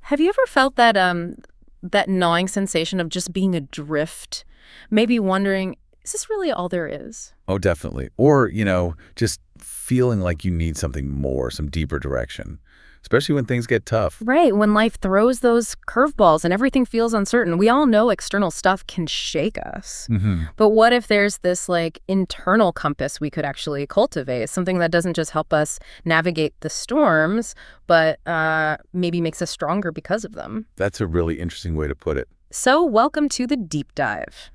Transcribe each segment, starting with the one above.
Have you ever felt that gnawing sensation of just being adrift? Maybe wondering, is this really all there is? Oh, definitely. Or, just feeling like you need something more, some deeper direction, especially when things get tough. Right, when life throws those curveballs and everything feels uncertain. We all know external stuff can shake us. But what if there's this internal compass we could actually cultivate, something that doesn't just help us navigate the storms, but maybe makes us stronger because of them? That's a really interesting way to put it. So welcome to the deep dive.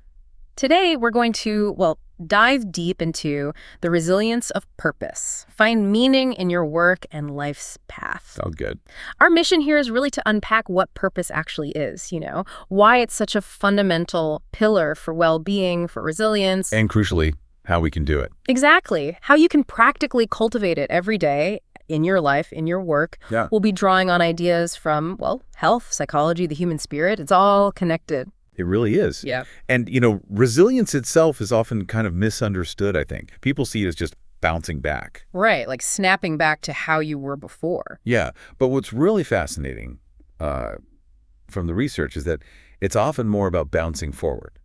Today, we're going to, dive deep into the resilience of purpose. Find meaning in your work and life's path. Oh, good. Our mission here is really to unpack what purpose actually is, why it's such a fundamental pillar for well-being, for resilience. And crucially, how we can do it. Exactly. How you can practically cultivate it every day in your life, in your work. Yeah. We'll be drawing on ideas from, health, psychology, the human spirit. It's all connected. It really is. Yeah. And, resilience itself is often kind of misunderstood, I think. People see it as just bouncing back. Right, like snapping back to how you were before. Yeah. But what's really fascinating from the research is that it's often more about bouncing forward.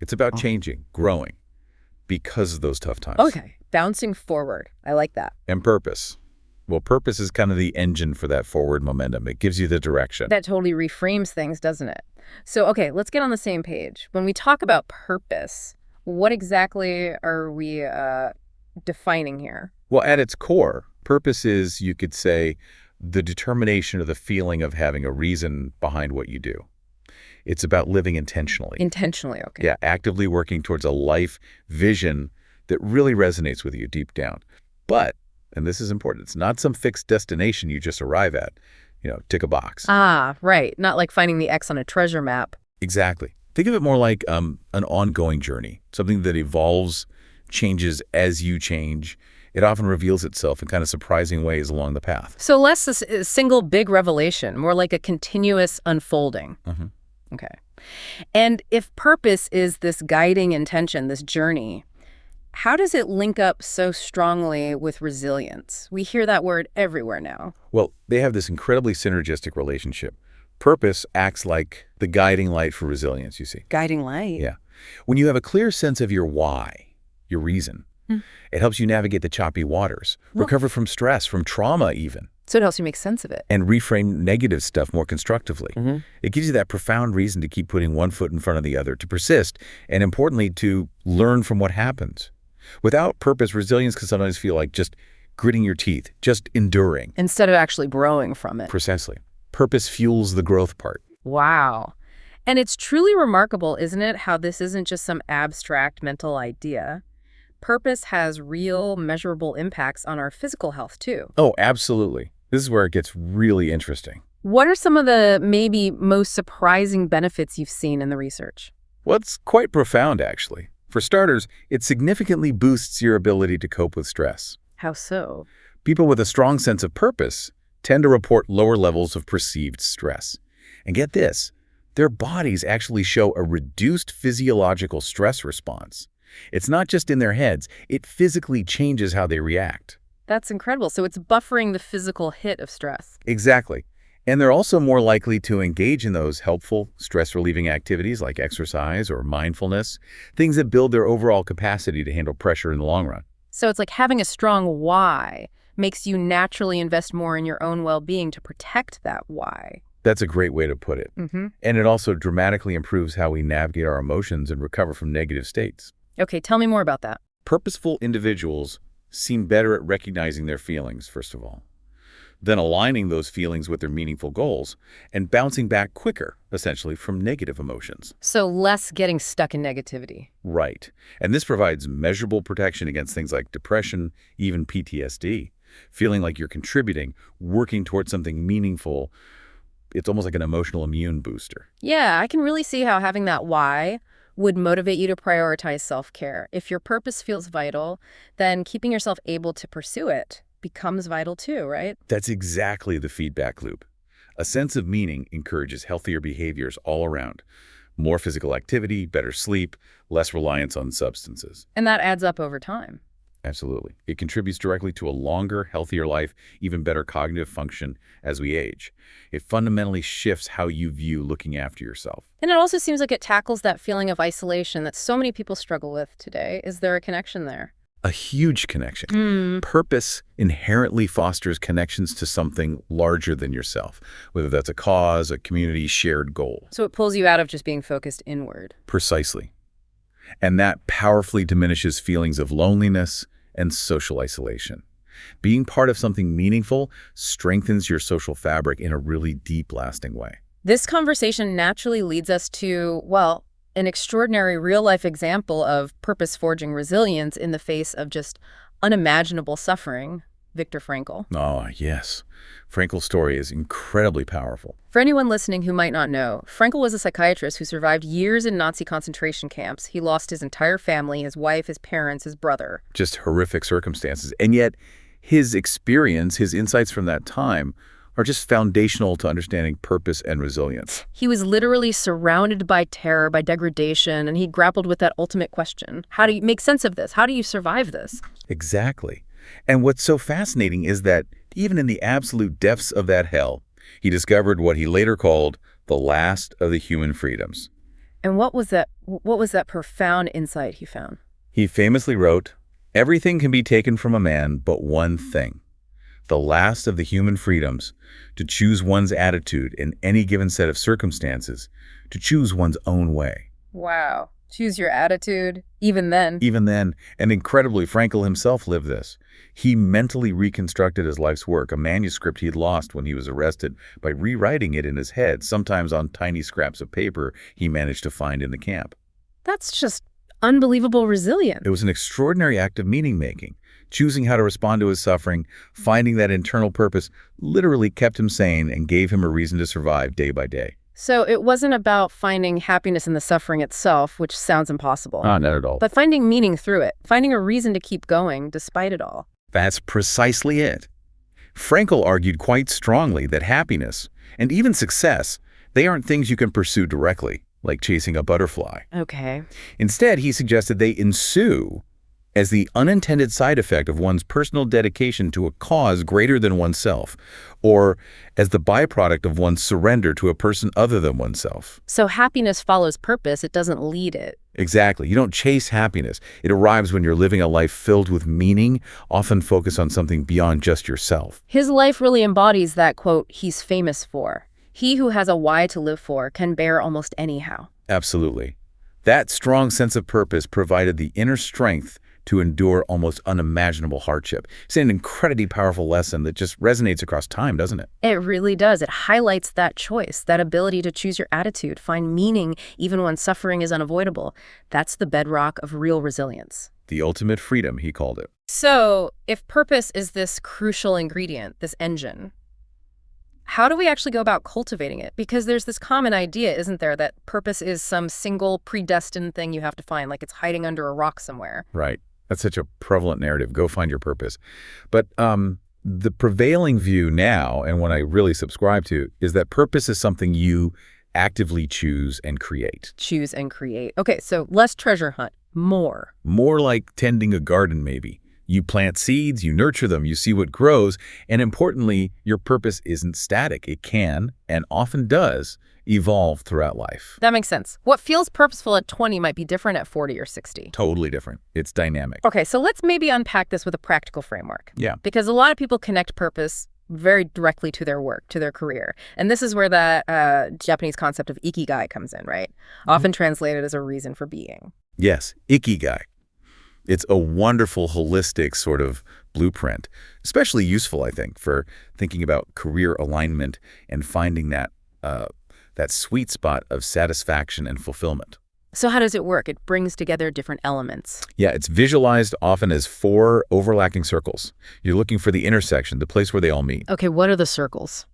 It's about changing, growing because of those tough times. Okay, bouncing forward. I like that. And purpose. Well, purpose is kind of the engine for that forward momentum. It gives you the direction. That totally reframes things, doesn't it? So, okay, let's get on the same page. When we talk about purpose, what exactly are we defining here? Well, at its core, purpose is, you could say, the determination or the feeling of having a reason behind what you do. It's about living intentionally. Intentionally, okay. Yeah, actively working towards a life vision that really resonates with you deep down. But, and this is important, it's not some fixed destination you just arrive at. Tick a box. Ah, right. Not like finding the X on a treasure map. Exactly. Think of it more like an ongoing journey, something that evolves, changes as you change. It often reveals itself in kind of surprising ways along the path. So less a single big revelation, more like a continuous unfolding. Okay. And if purpose is this guiding intention, this journey, how does it link up so strongly with resilience? We hear that word everywhere now. Well, they have this incredibly synergistic relationship. Purpose acts like the guiding light for resilience, you see. Guiding light. Yeah. When you have a clear sense of your why, your reason, it helps you navigate the choppy waters, recover from stress, from trauma even. So it helps you make sense of it. And reframe negative stuff more constructively. It gives you that profound reason to keep putting one foot in front of the other, to persist, and importantly, to learn from what happens. Without purpose, resilience can sometimes feel like just gritting your teeth, just enduring. Instead of actually growing from it. Precisely. Purpose fuels the growth part. Wow. And it's truly remarkable, isn't it, how this isn't just some abstract mental idea. Purpose has real, measurable impacts on our physical health, too. Oh, absolutely. This is where it gets really interesting. What are some of the maybe most surprising benefits you've seen in the research? Well, it's quite profound, actually. For starters, it significantly boosts your ability to cope with stress. How so? People with a strong sense of purpose tend to report lower levels of perceived stress. And get this, their bodies actually show a reduced physiological stress response. It's not just in their heads, it physically changes how they react. That's incredible. So it's buffering the physical hit of stress. Exactly. And they're also more likely to engage in those helpful, stress-relieving activities like exercise or mindfulness, things that build their overall capacity to handle pressure in the long run. So it's like having a strong why makes you naturally invest more in your own well-being to protect that why. That's a great way to put it. And it also dramatically improves how we navigate our emotions and recover from negative states. Okay, tell me more about that. Purposeful individuals seem better at recognizing their feelings, first of all, then aligning those feelings with their meaningful goals and bouncing back quicker, essentially, from negative emotions. So less getting stuck in negativity. Right. And this provides measurable protection against things like depression, even PTSD. Feeling like you're contributing, working towards something meaningful, it's almost like an emotional immune booster. Yeah, I can really see how having that why would motivate you to prioritize self-care. If your purpose feels vital, then keeping yourself able to pursue it becomes vital too, right? That's exactly the feedback loop. A sense of meaning encourages healthier behaviors all around. More physical activity, better sleep, less reliance on substances. And that adds up over time. Absolutely. It contributes directly to a longer, healthier life, even better cognitive function as we age. It fundamentally shifts how you view looking after yourself. And it also seems like it tackles that feeling of isolation that so many people struggle with today. Is there a connection there? A huge connection. Purpose inherently fosters connections to something larger than yourself, whether that's a cause, a community, shared goal. So it pulls you out of just being focused inward. Precisely. And that powerfully diminishes feelings of loneliness and social isolation. Being part of something meaningful strengthens your social fabric in a really deep, lasting way. This conversation naturally leads us to, well, an extraordinary real-life example of purpose-forging resilience in the face of just unimaginable suffering, Viktor Frankl. Oh, yes. Frankl's story is incredibly powerful. For anyone listening who might not know, Frankl was a psychiatrist who survived years in Nazi concentration camps. He lost his entire family, his wife, his parents, his brother. Just horrific circumstances. And yet, his experience, his insights from that time are just foundational to understanding purpose and resilience. He was literally surrounded by terror, by degradation, and he grappled with that ultimate question. How do you make sense of this? How do you survive this? Exactly. And what's so fascinating is that even in the absolute depths of that hell, he discovered what he later called the last of the human freedoms. And what was that profound insight he found? He famously wrote, "Everything can be taken from a man but one thing, the last of the human freedoms, to choose one's attitude in any given set of circumstances, to choose one's own way." Wow. Choose your attitude, even then. Even then, and incredibly, Frankl himself lived this. He mentally reconstructed his life's work, a manuscript he'd lost when he was arrested, by rewriting it in his head, sometimes on tiny scraps of paper he managed to find in the camp. That's just unbelievable resilience. It was an extraordinary act of meaning-making. Choosing how to respond to his suffering, finding that internal purpose, literally kept him sane and gave him a reason to survive day by day. So it wasn't about finding happiness in the suffering itself, which sounds impossible. Not at all. But finding meaning through it, finding a reason to keep going despite it all. That's precisely it. Frankl argued quite strongly that happiness, and even success, they aren't things you can pursue directly, like chasing a butterfly. Okay. Instead, he suggested they ensue as the unintended side effect of one's personal dedication to a cause greater than oneself, or as the byproduct of one's surrender to a person other than oneself. So happiness follows purpose, it doesn't lead it. Exactly. You don't chase happiness. It arrives when you're living a life filled with meaning, often focused on something beyond just yourself. His life really embodies that quote he's famous for. He who has a why to live for can bear almost anyhow. Absolutely. That strong sense of purpose provided the inner strength to endure almost unimaginable hardship. It's an incredibly powerful lesson that just resonates across time, doesn't it? It really does. It highlights that choice, that ability to choose your attitude, find meaning even when suffering is unavoidable. That's the bedrock of real resilience. The ultimate freedom, he called it. So, if purpose is this crucial ingredient, this engine, how do we actually go about cultivating it? Because there's this common idea, isn't there, that purpose is some single predestined thing you have to find, like it's hiding under a rock somewhere. Right. That's such a prevalent narrative. Go find your purpose. But the prevailing view now, and one I really subscribe to, is that purpose is something you actively choose and create. Choose and create. Okay, so less treasure hunt, more. More like tending a garden, maybe. You plant seeds, you nurture them, you see what grows, and importantly, your purpose isn't static. It can, and often does, evolve throughout life. That makes sense. What feels purposeful at 20 might be different at 40 or 60. Totally different. It's dynamic. Okay, so let's maybe unpack this with a practical framework. Yeah. Because a lot of people connect purpose very directly to their work, to their career. And this is where the Japanese concept of ikigai comes in, right? Often translated as a reason for being. Yes, ikigai. It's a wonderful, holistic sort of blueprint, especially useful, I think, for thinking about career alignment and finding that sweet spot of satisfaction and fulfillment. So how does it work? It brings together different elements. Yeah, it's visualized often as 4 overlapping circles. You're looking for the intersection, the place where they all meet. Okay, what are the circles?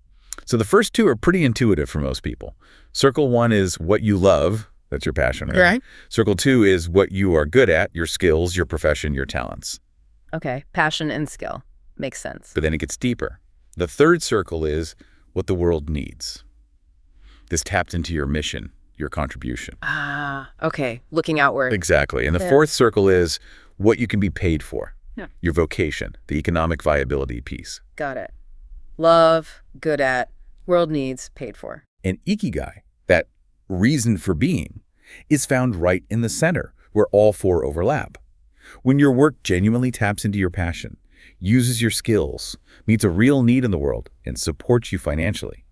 So the first 2 are pretty intuitive for most people. Circle 1 is what you love. That's your passion, right? Right. Circle 2 is what you are good at, your skills, your profession, your talents. Okay, passion and skill. Makes sense. But then it gets deeper. The third circle is what the world needs. This taps into your mission, your contribution. Ah, okay. Looking outward. Exactly. And the fourth circle is what you can be paid for, Yeah. Your vocation, the economic viability piece. Got it. Love, good at, world needs, paid for. And ikigai, that reason for being, is found right in the center, where all four overlap. When your work genuinely taps into your passion, uses your skills, meets a real need in the world, and supports you financially,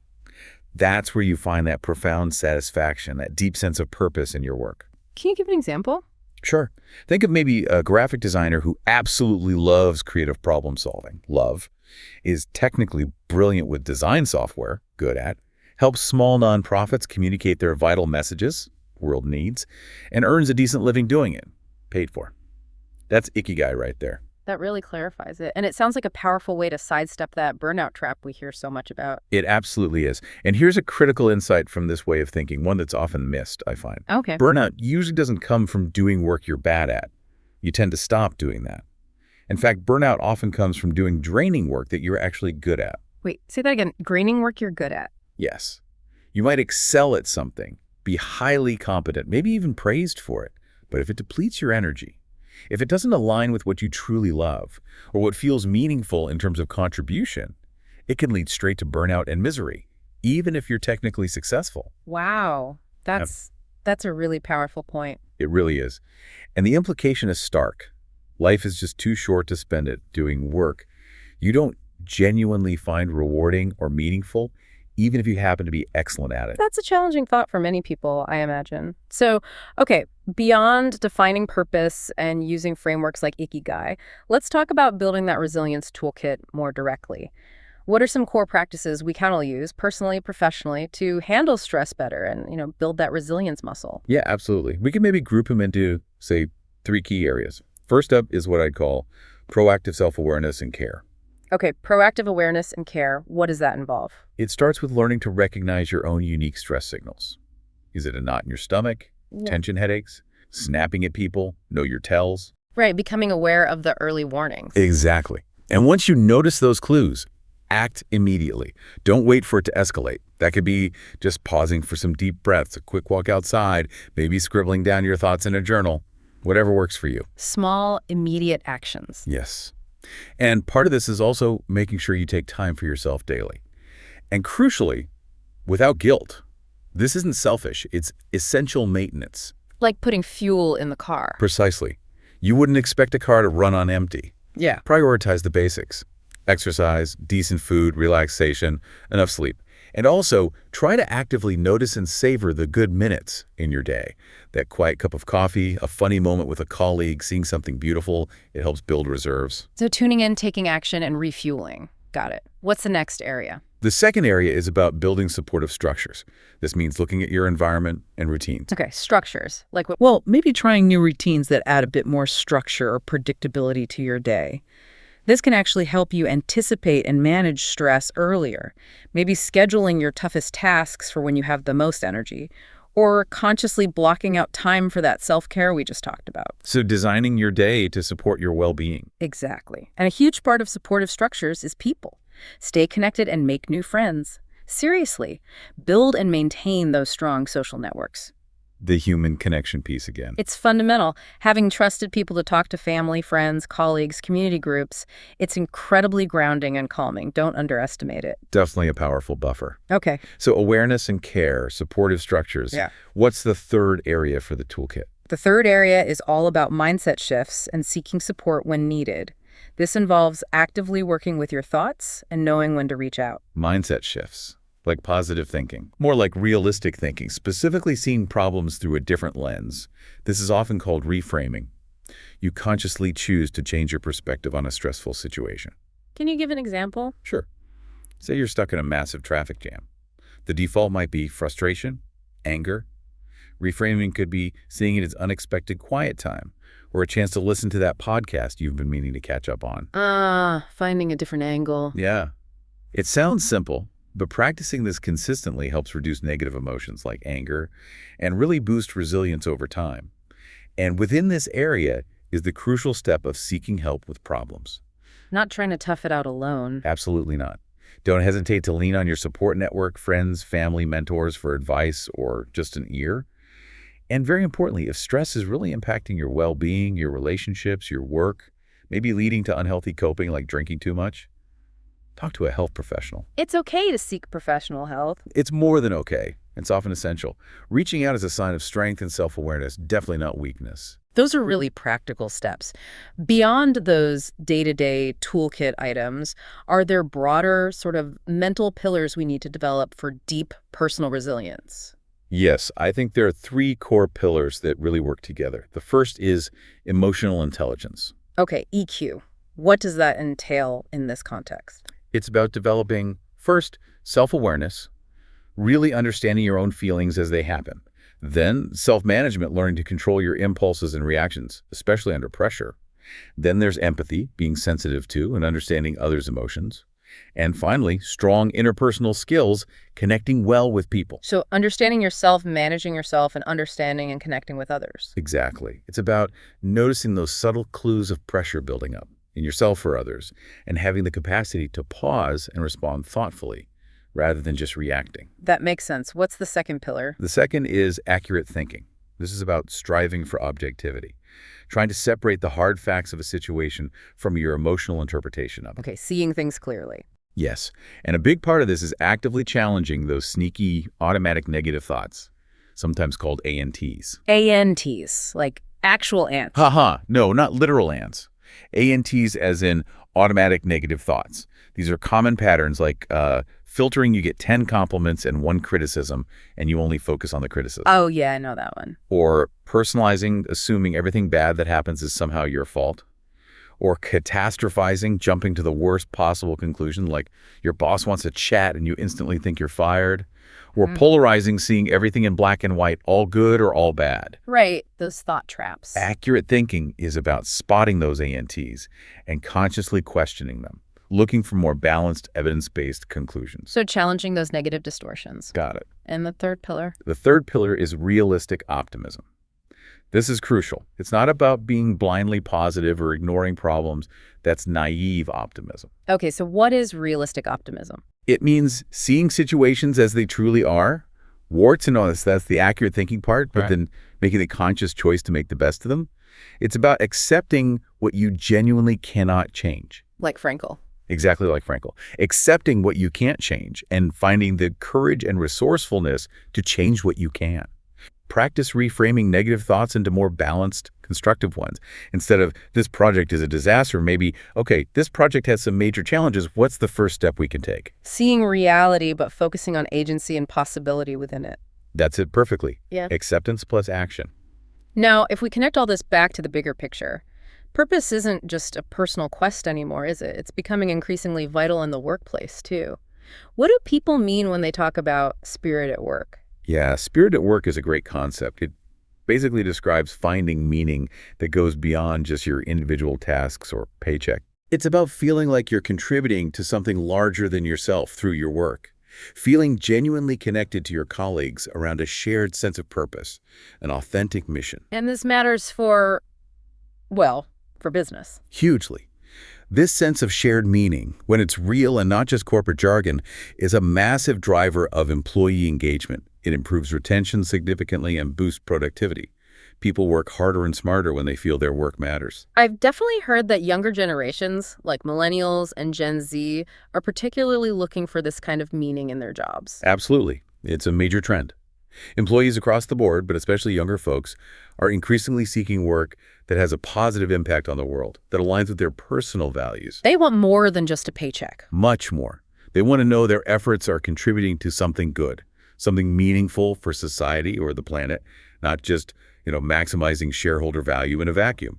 that's where you find that profound satisfaction, that deep sense of purpose in your work. Can you give an example? Sure. Think of maybe a graphic designer who absolutely loves creative problem solving. Love. Is technically brilliant with design software, good at, helps small nonprofits communicate their vital messages, world needs, and earns a decent living doing it, paid for. That's ikigai right there. That really clarifies it. And it sounds like a powerful way to sidestep that burnout trap we hear so much about. It absolutely is. And here's a critical insight from this way of thinking, one that's often missed, I find. Okay. Burnout usually doesn't come from doing work you're bad at. You tend to stop doing that. In fact, burnout often comes from doing draining work that you're actually good at. Wait, say that again. Draining work you're good at. Yes. You might excel at something, be highly competent, maybe even praised for it. But if it depletes your energy, if it doesn't align with what you truly love, or what feels meaningful in terms of contribution, it can lead straight to burnout and misery, even if you're technically successful. Wow. That's a really powerful point. It really is. And the implication is stark. Life is just too short to spend it doing work you don't genuinely find rewarding or meaningful, even if you happen to be excellent at it. That's a challenging thought for many people, I imagine. So, okay, beyond defining purpose and using frameworks like Ikigai, let's talk about building that resilience toolkit more directly. What are some core practices we can all use, personally, professionally, to handle stress better and, build that resilience muscle? Yeah, absolutely. We can maybe group them into, say, 3 key areas. First up is what I'd call proactive self-awareness and care. Okay, proactive awareness and care, what does that involve? It starts with learning to recognize your own unique stress signals. Is it a knot in your stomach, tension headaches, snapping at people, know your tells? Right, becoming aware of the early warnings. Exactly. And once you notice those clues, act immediately. Don't wait for it to escalate. That could be just pausing for some deep breaths, a quick walk outside, maybe scribbling down your thoughts in a journal, whatever works for you. Small, immediate actions. Yes. And part of this is also making sure you take time for yourself daily. And crucially, without guilt. This isn't selfish. It's essential maintenance. Like putting fuel in the car. Precisely. You wouldn't expect a car to run on empty. Yeah. Prioritize the basics. Exercise, decent food, relaxation, enough sleep. And also, try to actively notice and savor the good minutes in your day. That quiet cup of coffee, a funny moment with a colleague, seeing something beautiful, it helps build reserves. So tuning in, taking action, and refueling. Got it. What's the next area? The second area is about building supportive structures. This means looking at your environment and routines. Okay, structures. Like what? Well, maybe trying new routines that add a bit more structure or predictability to your day. This can actually help you anticipate and manage stress earlier, maybe scheduling your toughest tasks for when you have the most energy, or consciously blocking out time for that self-care we just talked about. So designing your day to support your well-being. Exactly. And a huge part of supportive structures is people. Stay connected and make new friends. Seriously, build and maintain those strong social networks. The human connection piece again. It's fundamental. Having trusted people to talk to, family, friends, colleagues, community groups, it's incredibly grounding and calming. Don't underestimate it. Definitely a powerful buffer. Okay. So awareness and care, supportive structures. Yeah. What's the third area for the toolkit? The third area is all about mindset shifts and seeking support when needed. This involves actively working with your thoughts and knowing when to reach out. Mindset shifts. Like positive thinking, more like realistic thinking, specifically seeing problems through a different lens. This is often called reframing. You consciously choose to change your perspective on a stressful situation. Can you give an example? Sure. Say you're stuck in a massive traffic jam. The default might be frustration, anger. Reframing could be seeing it as unexpected quiet time or a chance to listen to that podcast you've been meaning to catch up on. Finding a different angle. Yeah. It sounds simple, but practicing this consistently helps reduce negative emotions like anger and really boost resilience over time. And within this area is the crucial step of seeking help with problems. Not trying to tough it out alone. Absolutely not. Don't hesitate to lean on your support network, friends, family, mentors for advice or just an ear. And very importantly, if stress is really impacting your well-being, your relationships, your work, maybe leading to unhealthy coping like drinking too much, talk to a health professional. It's okay to seek professional help. It's more than okay. It's often essential. Reaching out is a sign of strength and self-awareness, definitely not weakness. Those are really practical steps. Beyond those day-to-day toolkit items, are there broader sort of mental pillars we need to develop for deep personal resilience? Yes, I think there are three core pillars that really work together. The first is emotional intelligence. Okay, EQ. What does that entail in this context? It's about developing, first, self-awareness, really understanding your own feelings as they happen. Then, self-management, learning to control your impulses and reactions, especially under pressure. Then there's empathy, being sensitive to and understanding others' emotions. And finally, strong interpersonal skills, connecting well with people. So understanding yourself, managing yourself, and understanding and connecting with others. Exactly. It's about noticing those subtle clues of pressure building up in yourself or others, and having the capacity to pause and respond thoughtfully, rather than just reacting. That makes sense. What's the second pillar? The second is accurate thinking. This is about striving for objectivity, trying to separate the hard facts of a situation from your emotional interpretation of it. Okay, seeing things clearly. Yes, and a big part of this is actively challenging those sneaky, automatic negative thoughts, sometimes called ANTs. ANTs, like actual ants. Haha, no, not literal ants. ANTs as in automatic negative thoughts. These are common patterns like filtering, you get 10 compliments and 1 criticism, and you only focus on the criticism. Oh, yeah, I know that one. Or personalizing, assuming everything bad that happens is somehow your fault. Or catastrophizing, jumping to the worst possible conclusion, like your boss wants to chat and you instantly think you're fired. Or polarizing, seeing everything in black and white, all good or all bad. Right, those thought traps. Accurate thinking is about spotting those ANTs and consciously questioning them, looking for more balanced, evidence-based conclusions. So challenging those negative distortions. Got it. And the third pillar? The third pillar is realistic optimism. This is crucial. It's not about being blindly positive or ignoring problems. That's naive optimism. Okay, so what is realistic optimism? It means seeing situations as they truly are, warts and all this. That's the accurate thinking part, but then making the conscious choice to make the best of them. It's about accepting what you genuinely cannot change. Like Frankel. Exactly like Frankel. Accepting what you can't change and finding the courage and resourcefulness to change what you can. Practice reframing negative thoughts into more balanced, constructive ones. Instead of, this project is a disaster, maybe, okay, this project has some major challenges. What's the first step we can take? Seeing reality, but focusing on agency and possibility within it. That's it perfectly. Yeah. Acceptance plus action. Now, if we connect all this back to the bigger picture, purpose isn't just a personal quest anymore, is it? It's becoming increasingly vital in the workplace, too. What do people mean when they talk about spirit at work? Yeah, spirit at work is a great concept. It basically describes finding meaning that goes beyond just your individual tasks or paycheck. It's about feeling like you're contributing to something larger than yourself through your work. Feeling genuinely connected to your colleagues around a shared sense of purpose, an authentic mission. And this matters for, well, for business. Hugely. This sense of shared meaning, when it's real and not just corporate jargon, is a massive driver of employee engagement. It improves retention significantly and boosts productivity. People work harder and smarter when they feel their work matters. I've definitely heard that younger generations, like millennials and Gen Z, are particularly looking for this kind of meaning in their jobs. Absolutely. It's a major trend. Employees across the board, but especially younger folks, are increasingly seeking work that has a positive impact on the world, that aligns with their personal values. They want more than just a paycheck. Much more. They want to know their efforts are contributing to something good, something meaningful for society or the planet, not just, maximizing shareholder value in a vacuum.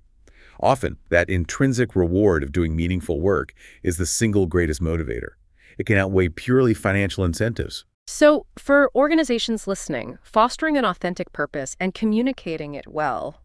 Often, that intrinsic reward of doing meaningful work is the single greatest motivator. It can outweigh purely financial incentives. So, for organizations listening, fostering an authentic purpose and communicating it well,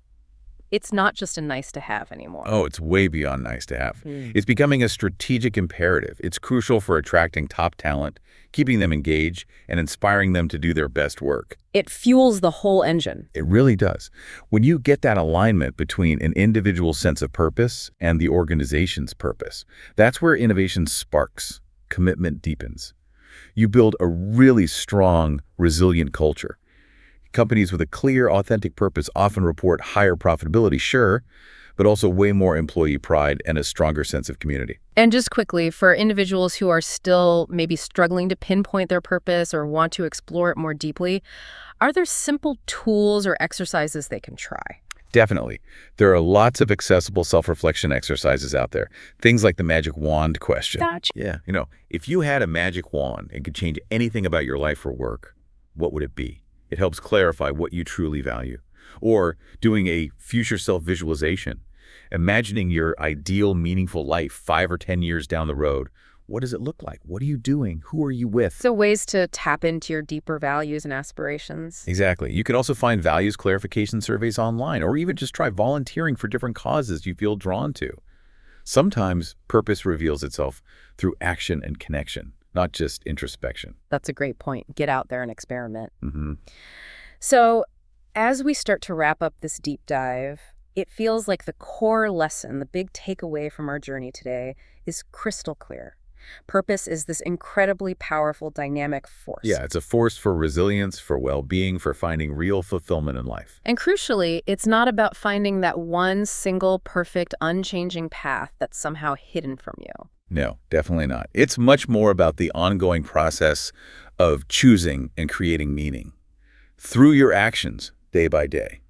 it's not just a nice to have anymore. Oh, it's way beyond nice to have. It's becoming a strategic imperative. It's crucial for attracting top talent, keeping them engaged, and inspiring them to do their best work. It fuels the whole engine. It really does. When you get that alignment between an individual's sense of purpose and the organization's purpose, that's where innovation sparks, commitment deepens. You build a really strong, resilient culture. Companies with a clear, authentic purpose often report higher profitability, sure, but also way more employee pride and a stronger sense of community. And just quickly, for individuals who are still maybe struggling to pinpoint their purpose or want to explore it more deeply, are there simple tools or exercises they can try? Definitely. There are lots of accessible self-reflection exercises out there. Things like the magic wand question. Gotcha. Yeah, if you had a magic wand and could change anything about your life or work, what would it be? It helps clarify what you truly value. Or doing a future self-visualization, imagining your ideal, meaningful life 5 or 10 years down the road. What does it look like? What are you doing? Who are you with? So ways to tap into your deeper values and aspirations. Exactly. You can also find values clarification surveys online, or even just try volunteering for different causes you feel drawn to. Sometimes purpose reveals itself through action and connection, not just introspection. That's a great point. Get out there and experiment. Mm-hmm. So as we start to wrap up this deep dive, it feels like the core lesson, the big takeaway from our journey today, is crystal clear. Purpose is this incredibly powerful, dynamic force. Yeah, it's a force for resilience, for well-being, for finding real fulfillment in life. And crucially, it's not about finding that one single, perfect, unchanging path that's somehow hidden from you. No, definitely not. It's much more about the ongoing process of choosing and creating meaning through your actions day by day,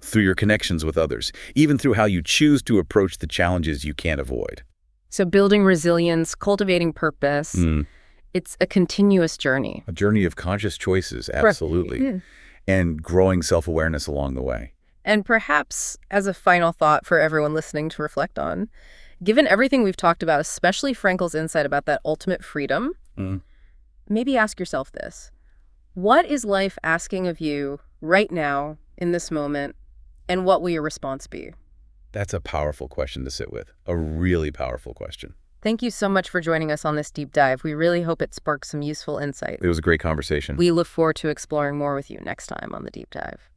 through your connections with others, even through how you choose to approach the challenges you can't avoid. So building resilience, cultivating purpose, it's a continuous journey. A journey of conscious choices, absolutely, and growing self-awareness along the way. And perhaps as a final thought for everyone listening to reflect on, given everything we've talked about, especially Frankl's insight about that ultimate freedom, maybe ask yourself this. What is life asking of you right now, in this moment, and what will your response be? That's a powerful question to sit with, a really powerful question. Thank you so much for joining us on this deep dive. We really hope it sparks some useful insight. It was a great conversation. We look forward to exploring more with you next time on The Deep Dive.